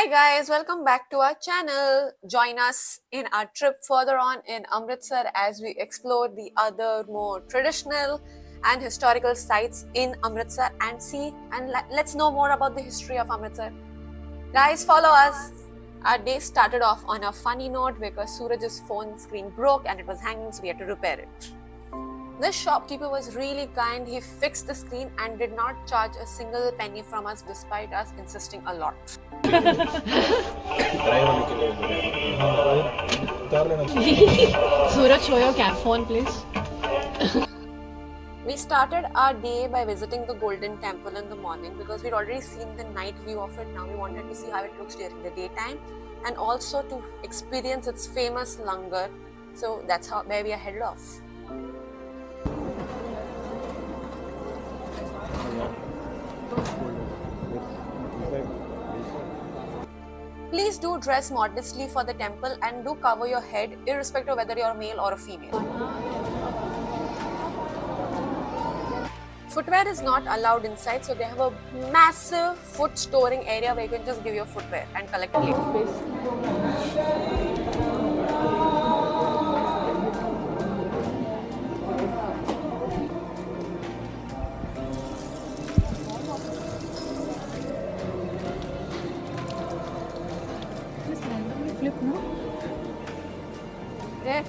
Hi guys, welcome back to our channel. Join us in our trip further on in Amritsar as we explore the other more traditional and historical sites in Amritsar and see and let's know more about the history of Amritsar. Guys, follow us. Our day started off on a funny note because Suraj's phone screen broke and it was hanging, so we had to repair it. This shopkeeper was really kind. He fixed the screen and did not charge a single penny from us despite us insisting a lot. Suraj, show your cap phone, please. We started our day by visiting the Golden Temple in the morning because we'd already seen the night view of it. Now we wanted to see how it looks during the daytime and also to experience its famous langar. So that's where we are headed off. Please do dress modestly for the temple and do cover your head irrespective of whether you're a male or a female. Footwear is not allowed inside, so they have a massive foot storing area where you can just give your footwear and collect it later. Flip, no? There.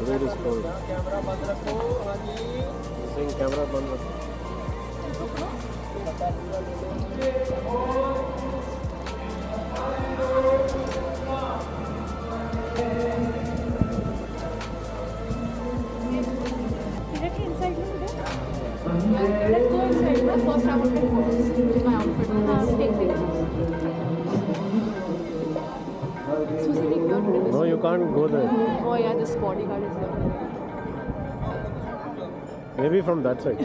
Where is cold? Saying camera band rakho. Directly inside, no? Yeah, let's go inside. But first, I want to take photos with my outfit. Take pictures. Susie, take your photos. No, you can't go there. Oh yeah, this bodyguard is there. Maybe from that side.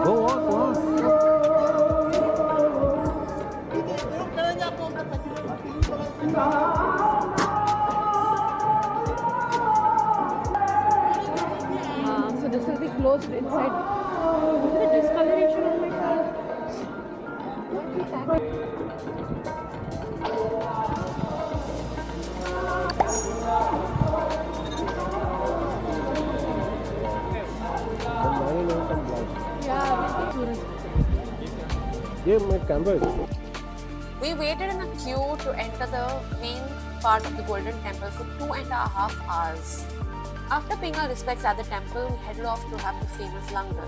Go walk. So this will be closed inside. Look at the discoloration on my car. Yeah, Suraj. ये मैं camera है. We waited in a queue to enter the main part of the Golden Temple for 2.5 hours. After paying our respects at the temple, we headed off to have the famous langar.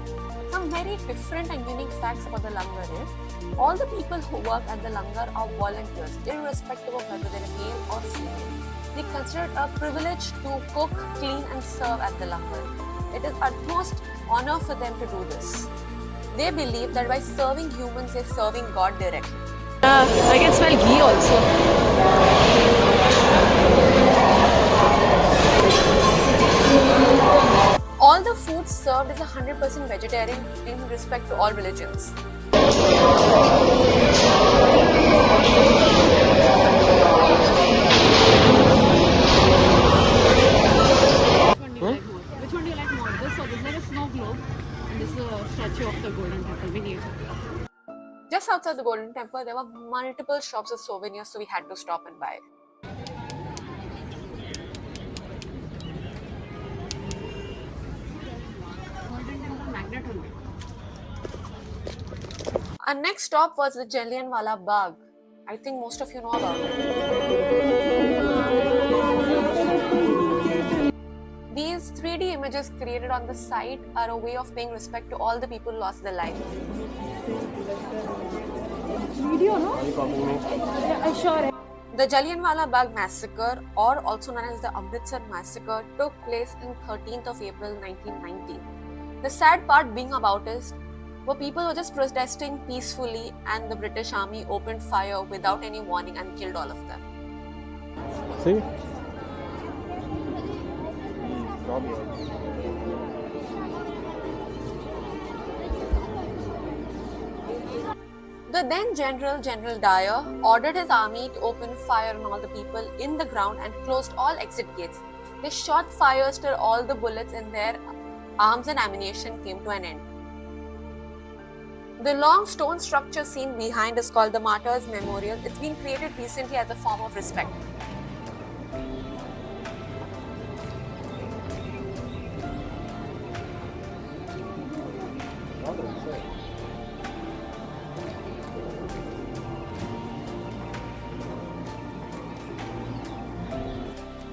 Some very different and unique facts about the langar is, all the people who work at the langar are volunteers, irrespective of whether they're male or female. They consider it a privilege to cook, clean and serve at the langar. It is utmost honor for them to do this. They believe that by serving humans, they're serving God directly. I can smell ghee also. All the food served is 100% vegetarian in respect to all religions. Which one do you like more? This or this? There is a snow globe and this is a statue of the Golden Temple. Miniature. Just outside the Golden Temple, there were multiple shops of souvenirs, so we had to stop and buy. Golden Temple magnet only. Our next stop was the Jallianwala Bagh. I think most of you know about it. These 3D images created on the site are a way of paying respect to all the people who lost their life. Video, no? Are you copying me? Yeah, sure. The Jallianwala Bagh massacre, or also known as the Amritsar massacre, took place on 13th of April 1990. The sad part being about is, where people were just protesting peacefully and the British army opened fire without any warning and killed all of them. See? The then General Dyer, ordered his army to open fire on all the people in the ground and closed all exit gates. They shot fires till all the bullets in their arms and ammunition came to an end. The long stone structure seen behind is called the Martyrs Memorial. It's been created recently as a form of respect.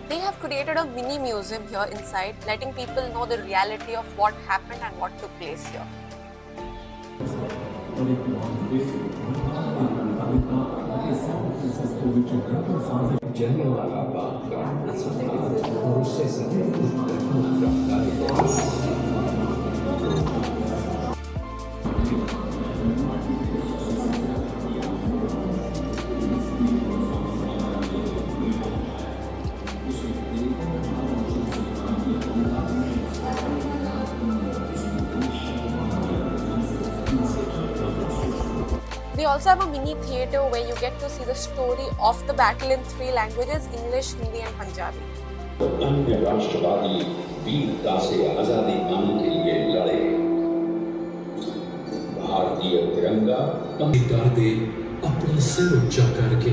They have created a mini museum here inside, letting people know the reality of what happened and what took place here. They also have a mini theatre where you get to see the story of the battle in 3 languages: English, Hindi and Punjabi. अन्य राष्ट्रवादी वीरता से आजादी पाने के लिए लड़े। भारतीय तिरंगा दे अपना सिर ऊंचा करके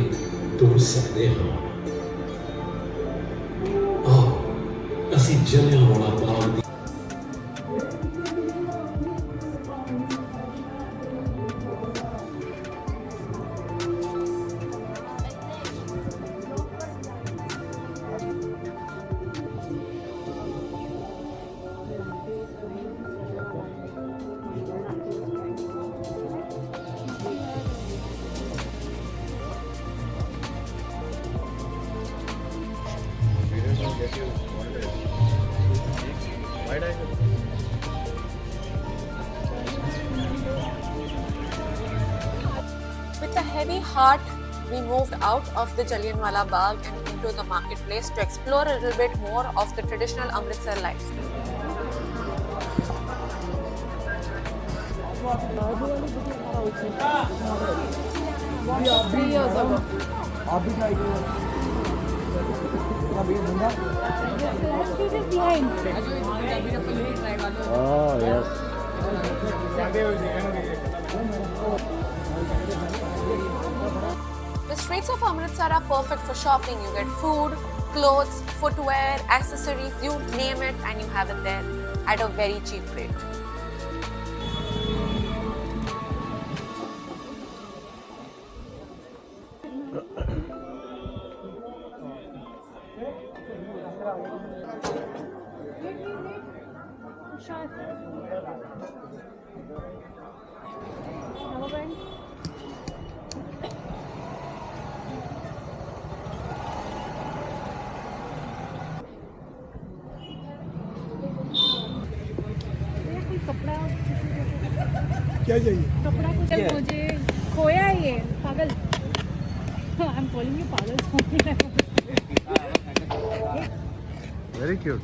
तोड़ सकते हैं। आओ ਅਸੀਂ ਜਲਿਆਂਵਾਲਾ ਬਾਗ ਦੀ With a heavy heart, we moved out of the Jallianwala Bagh and into the marketplace to explore a little bit more of the traditional Amritsar life. Oh, yes. The streets of Amritsar are perfect for shopping. You get food, clothes, footwear, accessories, you name it, and you have it there at a very cheap rate. क्या चाहिए? कपड़ा कुछ मुझे खोया है ये पागल I am calling you पागल Very cute.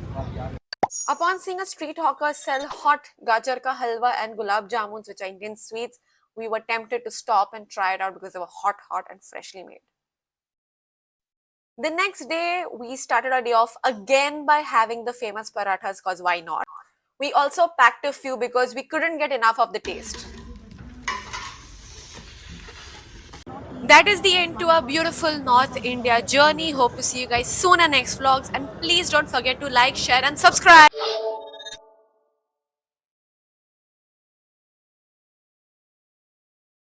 Upon seeing a street hawker sell hot gajar ka halwa and gulab jamuns, which are Indian sweets, we were tempted to stop and try it out because they were hot and freshly made. The next day, we started our day off again by having the famous parathas, because why not? We also packed a few because we couldn't get enough of the taste. That is the end to our beautiful North India journey. Hope to see you guys soon in next vlogs, and please don't forget to like, share and subscribe.